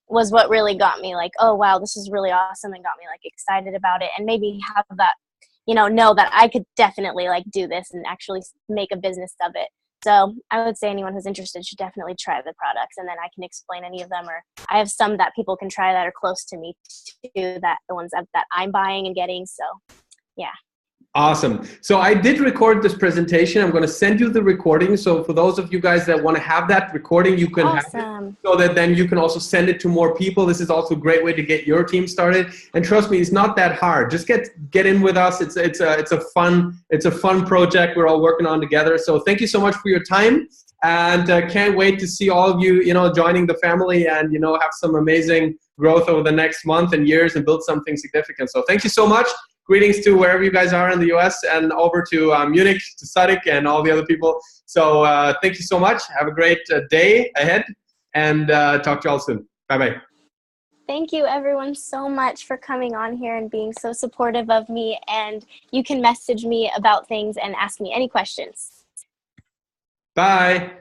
was what really got me like, oh, wow, this is really awesome, and got me like excited about it, and maybe have that, know that I could definitely like do this and actually make a business of it. So I would say anyone who's interested should definitely try the products, and then I can explain any of them, or I have some that people can try that are close to me too, that the ones that I'm buying and getting. So yeah. Awesome. So I did record this presentation. I'm going to send you the recording. So for those of you guys that want to have that recording, you can have it, so that then you can also send it to more people. This is also a great way to get your team started. And trust me, it's not that hard. Just get in with us. It's a fun project we're all working on together. So thank you so much for your time, and can't wait to see all of you, joining the family and, have some amazing growth over the next month and years and build something significant. So thank you so much. Greetings to wherever you guys are in the US, and over to Munich, to Sadek, and all the other people. So thank you so much. Have a great day ahead, and talk to you all soon. Bye-bye. Thank you, everyone, so much for coming on here and being so supportive of me. And you can message me about things and ask me any questions. Bye.